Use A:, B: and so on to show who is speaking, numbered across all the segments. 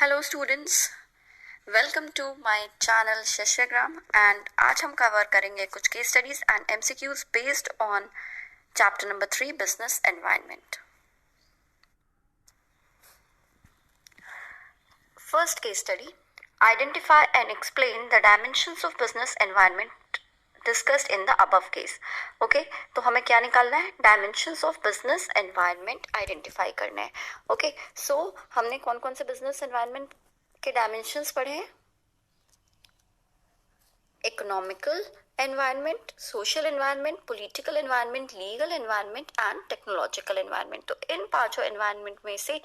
A: Hello students, welcome to my channel शशग्राम and आज हम कवर करेंगे कुछ case studies and MCQs based on chapter number 3 business environment. First case study, identify and explain the dimensions of business environment discussed in the above case. Okay, तो हमें क्या निकालना है? Dimensions of business environment identify करना है। Okay, सो हमने कौन कौन से बिजनेस एनवायरनमेंट के डायमेंशंस पढ़े हैं? Economical environment, social environment, political environment, legal environment and technological environment. तो इन पांचों एनवायरनमेंट में से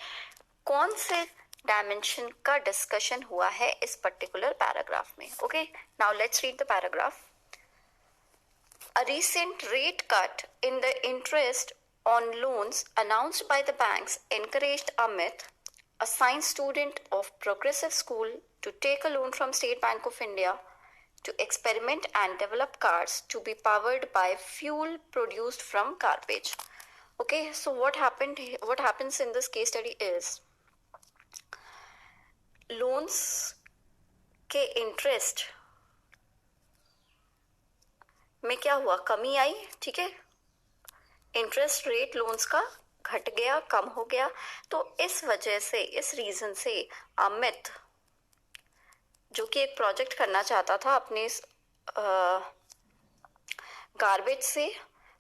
A: कौन से डायमेंशन का डिस्कशन हुआ है इस पर्टिकुलर पैराग्राफ में? Okay, now let's read the paragraph. A recent rate cut in the interest on loans announced by the banks encouraged Amit, a science student of Progressive School, to take a loan from State Bank of India to experiment and develop cars to be powered by fuel produced from garbage. Okay, so what happens in this case study is loans के interest में क्या हुआ? कमी आई। ठीक है, interest rate loans का घट गया, कम हो गया। तो इस वजह से, इस रीजन से अमित, जो कि एक प्रोजेक्ट करना चाहता था अपने गार्बेज से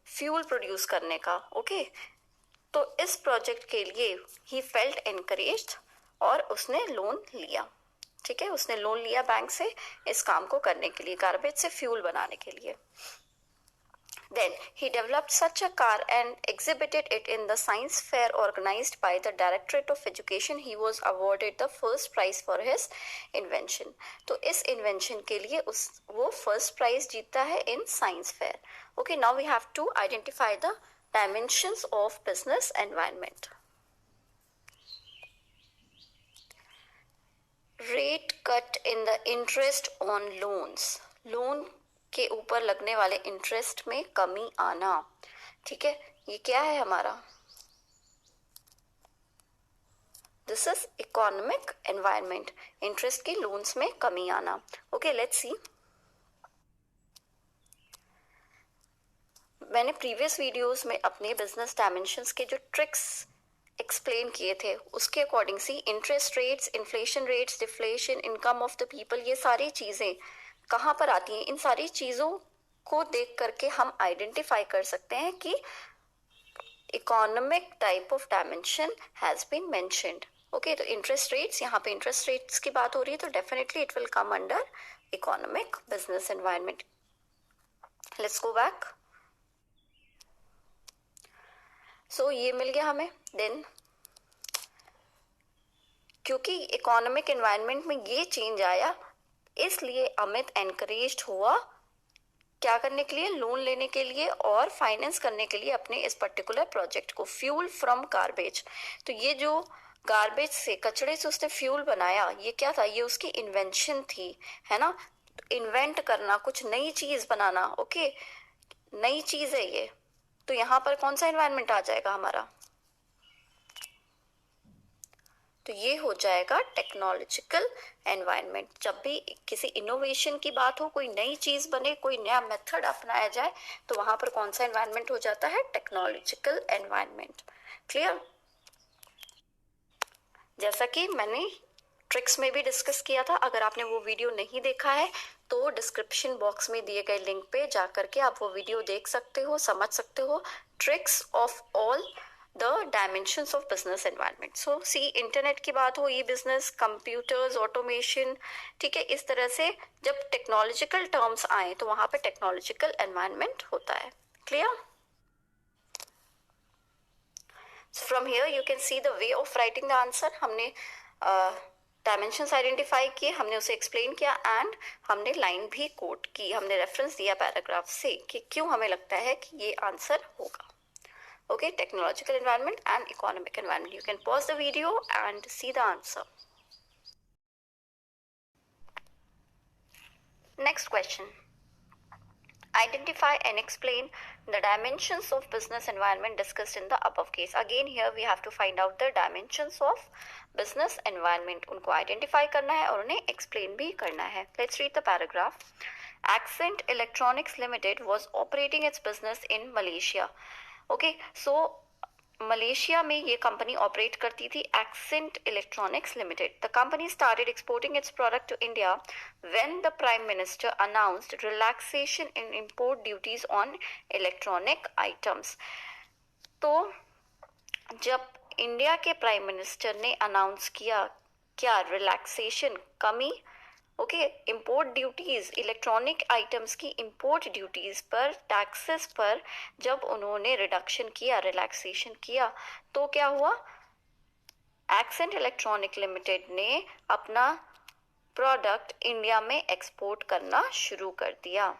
A: फ्यूल प्रोड्यूस करने का, ओके, तो इस प्रोजेक्ट के लिए ही फेल्ट एनकरेज्ड और उसने लोन लिया। ठीक है, उसने लोन लिया बैंक से इस काम को करने के लिए, गार्बेज से फ्यूल बनाने के लिए। Then he developed such a car and exhibited it in the science fair organized by the Directorate of Education. He was awarded the first prize for his invention. तो इस invention के लिए वो first prize जीतता है in science fair. Okay, now we have to identify the dimensions of business environment. Rate cut in the interest on loans. Loan के ऊपर लगने वाले इंटरेस्ट में कमी आना। ठीक है, ये क्या है हमारा? This is economic environment, interest के लोन्स में कमी आना। Okay, let's see. मैंने प्रीवियस वीडियोस में अपने बिजनेस डायमेंशंस के जो ट्रिक्स एक्सप्लेन किए थे उसके according see interest rates, inflation rates, deflation, income of the people, ये सारी चीजें कहाँ पर आती हैं? इन सारी चीजों को देख करके हम आइडेंटिफाई कर सकते हैं कि economic type of dimension has been mentioned. Okay, तो इंटरेस्ट रेट्स, यहाँ पे इंटरेस्ट रेट्स की बात हो रही है, तो definitely it will come under economic business environment. Let's go back. So ये मिल गया हमें। देन क्योंकि इकोनॉमिक एनवायरनमेंट में ये चेंज आया, इसलिए अमित एनकरेज्ड हुआ क्या करने के लिए? लोन लेने के लिए और फाइनेंस करने के लिए अपने इस पर्टिकुलर प्रोजेक्ट को, फ्यूल फ्रॉम गार्बेज। तो ये जो गार्बेज से, कचड़े से उसने फ्यूल बनाया, ये क्या था? ये उसकी इन्वेंशन थी, है ना? इन्वेंट करना, कुछ नई चीज बनाना। ओके, नई चीज है ये। तो यहाँ पर कौन सा एनवायरनमेंट आ जाएगा हमारा? तो ये हो जाएगा टेक्नोलॉजिकल एनवायरनमेंट। जब भी किसी इनोवेशन की बात हो, कोई नई चीज बने, कोई नया मेथड अपनाया जाए, तो वहां पर कौन सा एनवायरनमेंट हो जाता है? Technological environment. क्लियर? जैसा कि मैंने ट्रिक्स में भी डिस्कस किया था, अगर आपने वो वीडियो नहीं देखा है तो डिस्क्रिप्शन बॉक्स में दिए गए लिंक पे जाकर के आप वो वीडियो देख सकते हो, समझ सकते हो। Tricks of all the dimensions of business environment. So see, internet की बात हो, ई बिजनेस, कंप्यूटर्स, ऑटोमेशन, ठीक है, इस तरह से जब टेक्नोलॉजिकल टर्म्स आए तो वहां पे टेक्नोलॉजिकल एनवायरनमेंट होता है। Clear? From here you can see the way of writing the answer. हमने डायमेंशंस आइडेंटिफाई किए, हमने उसे एक्सप्लेन किया एंड हमने लाइन भी कोट की, हमने रेफरेंस दिया पैराग्राफ से कि क्यों हमें लगता है कि ये आंसर होगा। Okay, technological environment and economic environment. You can pause the video and see the answer. Next question. Identify and explain the dimensions of business environment discussed in the above case. Again, here we have to find out the dimensions of business environment. उनको identify करना है और उन्हें explain भी करना है. Let's read the paragraph. Accent Electronics Limited was operating its business in Malaysia. Okay, so Malaysia में ये कंपनी ऑपरेट करती थी, Accent Electronics Limited. The company started exporting its product to India when the prime minister announced relaxation in import duties on electronic items. तो जब India के prime minister ने announce किया क्या रिलैक्सेशन, कमी, okay, import duties, electronic items की import duties पर, taxes पर जब उन्होंने रिडक्शन किया, रिलैक्सेशन किया, तो क्या हुआ, एक्सेंट इलेक्ट्रॉनिक लिमिटेड ने अपना प्रोडक्ट इंडिया में एक्सपोर्ट करना शुरू कर दिया.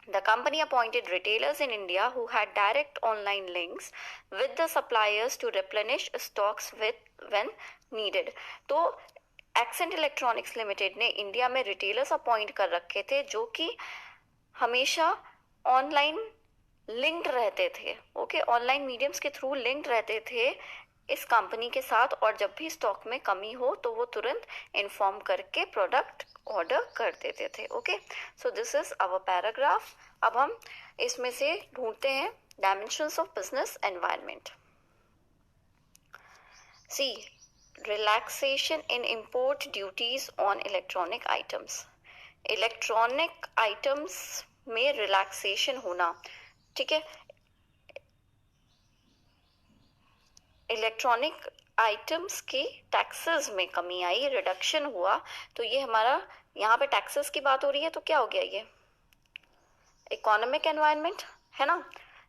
A: The company appointed retailers in India who had direct online links with the suppliers to replenish stocks when needed. तो एक्सेंट इलेक्ट्रॉनिक्स लिमिटेड ने इंडिया में रिटेलर्स अपॉइंट कर रखे थे जो कि हमेशा ऑनलाइन लिंक्ड रहते थे. ओके, ऑनलाइन मीडियम्स के थ्रू लिंक्ड रहते थे इस कंपनी के साथ, और जब भी स्टॉक में कमी हो तो वो तुरंत इन्फॉर्म करके प्रोडक्ट ऑर्डर कर देते थे. Okay, so this is our paragraph. अब हम इसमें से ढूंढते हैं dimensions of business environment. See, relaxation in import duties on electronic items. Electronic items में रिलैक्सेशन होना, ठीक है, इलेक्ट्रॉनिक आइटम्स के टैक्सेस में कमी आई, रिडक्शन हुआ. तो ये हमारा यहाँ पे टैक्सेस की बात हो रही है, तो क्या हो गया, ये इकोनॉमिक एनवायरनमेंट है ना.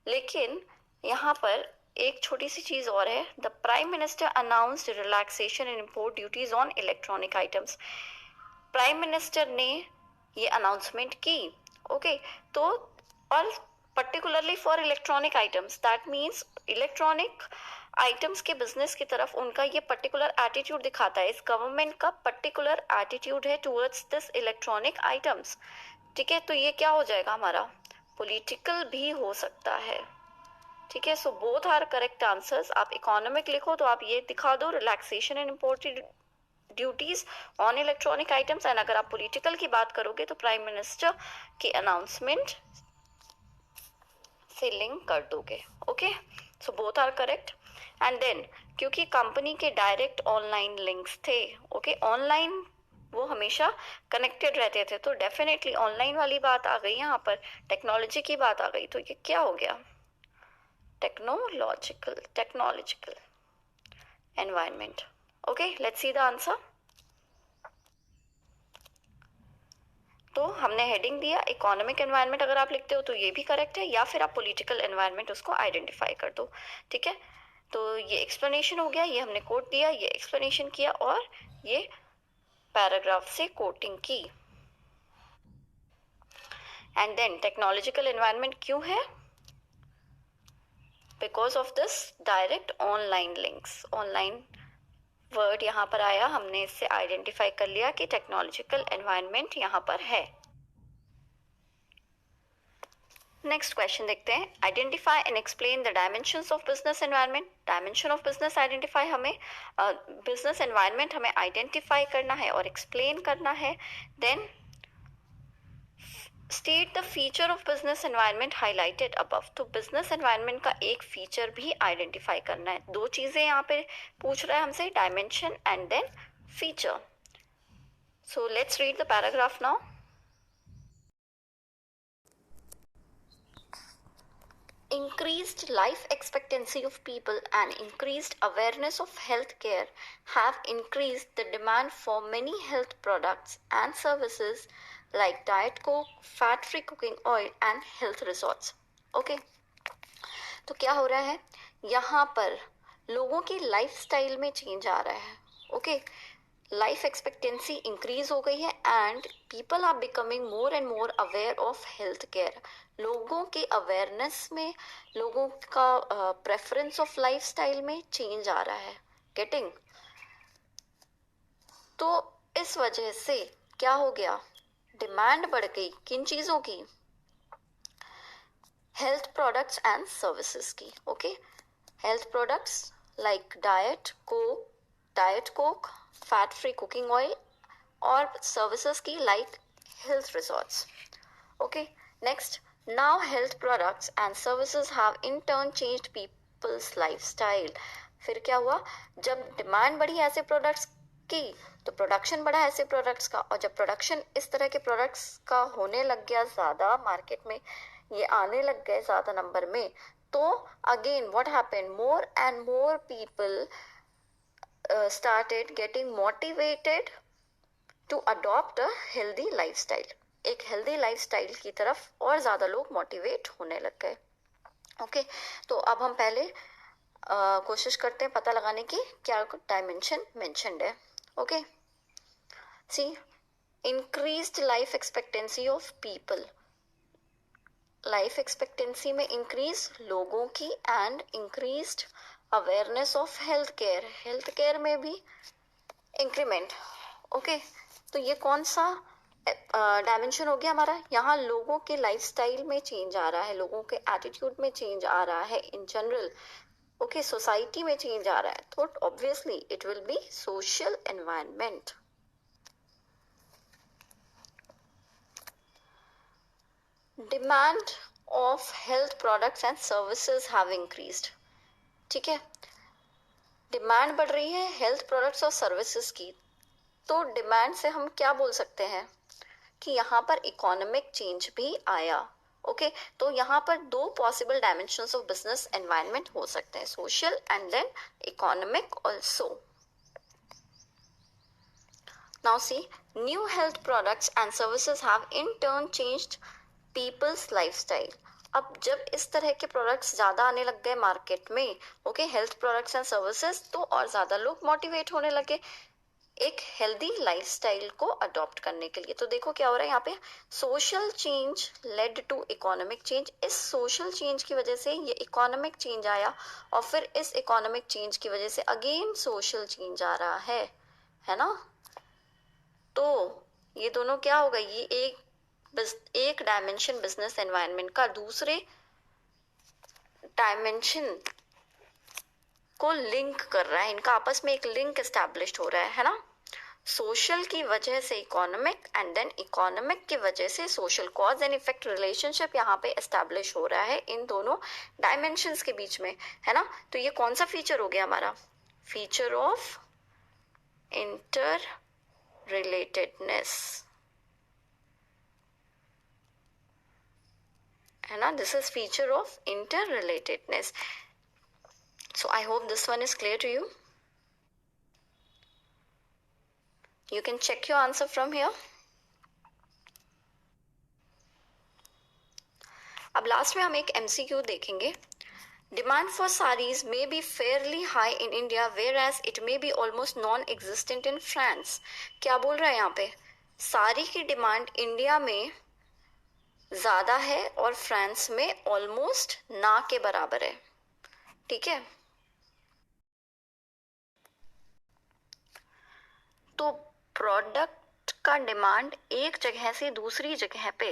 A: लेकिन यहाँ पर एक छोटी सी चीज और है. The prime minister announced relaxation in import duties on electronic items. Prime minister ने ये अनाउंसमेंट की. ओके, तो और particularly for electronic items, that means electronic items के बिजनेस की तरफ उनका ये पर्टिकुलर एटीट्यूड दिखाता है. इस गवर्नमेंट का पर्टिकुलर एटीट्यूड है टूवर्ड्स दिस इलेक्ट्रॉनिक आइटम्स. ठीक है, तो ये क्या हो जाएगा हमारा, पॉलिटिकल भी हो सकता है. ठीक है, so both are correct answers. आप इकोनॉमिक लिखो तो आप ये दिखा दो, relaxation in imported duties on electronic items. And अगर आप पॉलिटिकल की बात करोगे तो प्राइम मिनिस्टर की अनाउंसमेंट से लिंक कर दोगे. Okay, so both are correct. And then क्योंकि कंपनी के डायरेक्ट ऑनलाइन लिंक्स थे, ओके, ऑनलाइन वो हमेशा कनेक्टेड रहते थे, तो डेफिनेटली ऑनलाइन वाली बात आ गई, यहाँ पर टेक्नोलॉजी की बात आ गई. तो ये क्या हो गया, technological environment. Okay, let's see the answer. तो हमने हेडिंग दिया इकोनॉमिक एनवायरनमेंट. अगर आप लिखते हो तो ये भी करेक्ट है, या फिर आप पॉलिटिकल एनवायरनमेंट उसको आइडेंटिफाई कर दो. ठीक है, तो ये एक्सप्लेनेशन हो गया, ये हमने कोट दिया, ये एक्सप्लेनेशन किया, और ये पैराग्राफ से कोटिंग की. एंड देन टेक्नोलॉजिकल एनवायरनमेंट क्यों है, because of this direct online links. Online word यहाँ पर आया, हमने इससे आइडेंटिफाई कर लिया कि टेक्नोलॉजिकल एनवायरनमेंट यहाँ पर है. नेक्स्ट क्वेश्चन देखते हैं. Identify and explain the dimensions of business environment. Dimension of business identify, हमें बिजनेस एनवायरनमेंट हमें आइडेंटिफाई करना है और एक्सप्लेन करना है. Then state the feature of business environment highlighted above. तो बिजनेस एनवायरनमेंट का एक फीचर भी आइडेंटिफाई करना है. दो चीजें यहाँ पे पूछ रहा है हमसे, dimension and then feature. So let's read the paragraph now. Increased life expectancy of people and increased awareness of healthcare have increased the demand for many health products and services like diet coke, fat-free cooking oil and health resorts. Okay, तो क्या हो रहा है यहाँ पर, लोगों की lifestyle में चेंज आ रहा है. ओके, लाइफ एक्सपेक्टेंसी इंक्रीज हो गई है and people are becoming more and more aware of health care. लोगों के अवेयरनेस में, लोगों का प्रेफरेंस ऑफ लाइफस्टाइल में चेंज आ रहा है. गेटिंग, तो इस वजह से क्या हो गया, डिमांड बढ़ गई किन चीज़ों की, हेल्थ प्रोडक्ट्स एंड सर्विसेज की. Okay, health products like diet Coke, fat free cooking oil, और सर्विसेज की like health resorts. Okay, next, now health products and services have in turn changed people's lifestyle. फिर क्या हुआ, जब demand बढ़ी ऐसे products की तो प्रोडक्शन बढ़ा ऐसे प्रोडक्ट्स का, और जब प्रोडक्शन इस तरह के प्रोडक्ट्स का होने लग गया ज़्यादा मार्केट में, ये आने लग गए ज़्यादा नंबर में, तो again what happened, more and more people started getting motivated to adopt a healthy lifestyle. एक हेल्दी लाइफस्टाइल की तरफ और ज़्यादा लोग मोटिवेट होने लग गए. ओके, तो अब हम पहले कोशिश करते हैं पता लगाने की क्या डायमेंशन मेंशन्ड है. Okay, see, increased life expectancy of people. Life expectancy में इंक्रीज लोगों की, and increased awareness of health care में भी इंक्रीमेंट. ओके, तो ये कौन सा डायमेंशन हो गया हमारा, यहाँ लोगों के लाइफस्टाइल में चेंज आ रहा है, लोगों के एटीट्यूड में चेंज आ रहा है इन जनरल. ओके, सोसाइटी में चेंज आ रहा है, तो obviously it will be social environment. Demand of health products and services have increased. ठीक है, डिमांड बढ़ रही है हेल्थ प्रोडक्ट्स और सर्विसेज की, तो डिमांड से हम क्या बोल सकते हैं कि यहाँ पर इकोनॉमिक चेंज भी आया. ओके, तो यहाँ पर दो possible dimensions of business environment हो सकते हैं, social and then economic also. Now see, new health products and services have in turn changed people's lifestyle. अब जब इस तरह के प्रोडक्ट्स ज़्यादा आने लग गए मार्केट में, okay, health products and services, तो और ज़्यादा लोग मोटिवेट होने लगे एक हेल्दी लाइफस्टाइल को अडॉप्ट करने के लिए. तो देखो क्या हो रहा है यहाँ पे, social change led to economic change. इस सोशल चेंज की वजह से ये इकोनॉमिक चेंज आया, और फिर इस इकोनॉमिक चेंज की वजह से अगेन सोशल चेंज आ रहा है ना. तो ये दोनों क्या होगा, ये एक डायमेंशन बिजनेस एनवायरनमेंट का दूसरे डायमेंशन को लिंक कर रहा है, इनका आपस में एक लिंक एस्टैब्लिश हो रहा है ना. सोशल की वजह से इकोनॉमिक, एंड देन इकोनॉमिक की वजह से social, cause and effect relationship यहाँ पे एस्टैब्लिश हो रहा है इन दोनों डायमेंशंस के बीच में, है ना. तो ये कौन सा फीचर हो गया हमारा, फीचर ऑफ इंटर रिलेटेडनेस, है ना. This is feature of inter relatedness. So I hope this one is clear to you. You can check your answer from here. अब लास्ट में हम एक MCQ देखेंगे. Demand for sarees may be fairly high in India, whereas it may be almost non-existent in France. क्या बोल रहा है यहाँ पे, साड़ी की डिमांड इंडिया में ज़्यादा है और फ्रांस में ऑलमोस्ट ना के बराबर है. ठीक है, तो प्रोडक्ट का डिमांड एक जगह से दूसरी जगह पे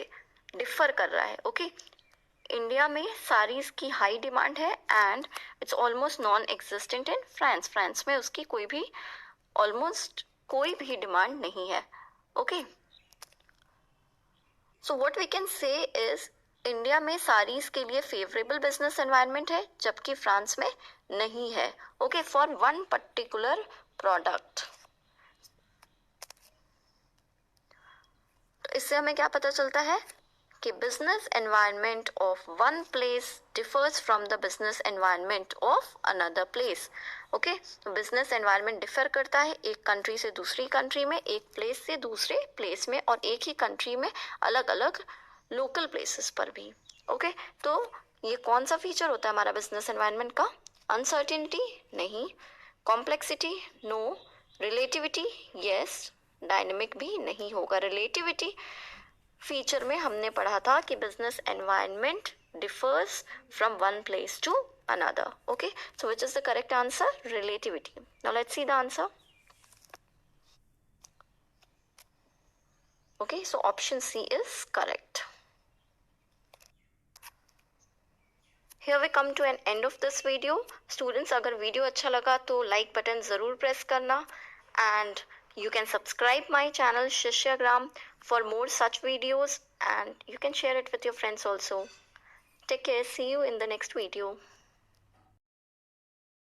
A: डिफर कर रहा है. ओके, इंडिया में साड़ीज की हाई डिमांड है and it's almost non existent in France में उसकी ऑलमोस्ट कोई भी डिमांड नहीं है. Okay, so what we can say is India में साड़ीज के लिए फेवरेबल बिजनेस एनवायरनमेंट है, जबकि फ्रांस में नहीं है. Okay, for one particular product. इससे हमें क्या पता चलता है कि business environment of one place differs from the business environment of another place. Okay, तो बिजनेस एनवायरनमेंट डिफर करता है एक कंट्री से दूसरी कंट्री में, एक प्लेस से दूसरे प्लेस में, और एक ही कंट्री में अलग अलग लोकल प्लेसेस पर भी. ओके, तो ये कौन सा फीचर होता है हमारा बिजनेस एनवायरनमेंट का, अनसर्टेनिटी नहीं, complexity no, relativity yes, dynamic भी नहीं होगा. रिलेटिविटी फीचर में हमने पढ़ा था कि business environment differs from one place to another. Okay, so which is the correct answer, relativity. Now let's see the answer. Okay, so option C is correct. Here we come to an end of this video. Students, अगर video अच्छा लगा तो like button ज़रूर press करना, and you can subscribe my channel Shishyagram for more such videos, and you can share it with your friends also. Take care. See you in the next video.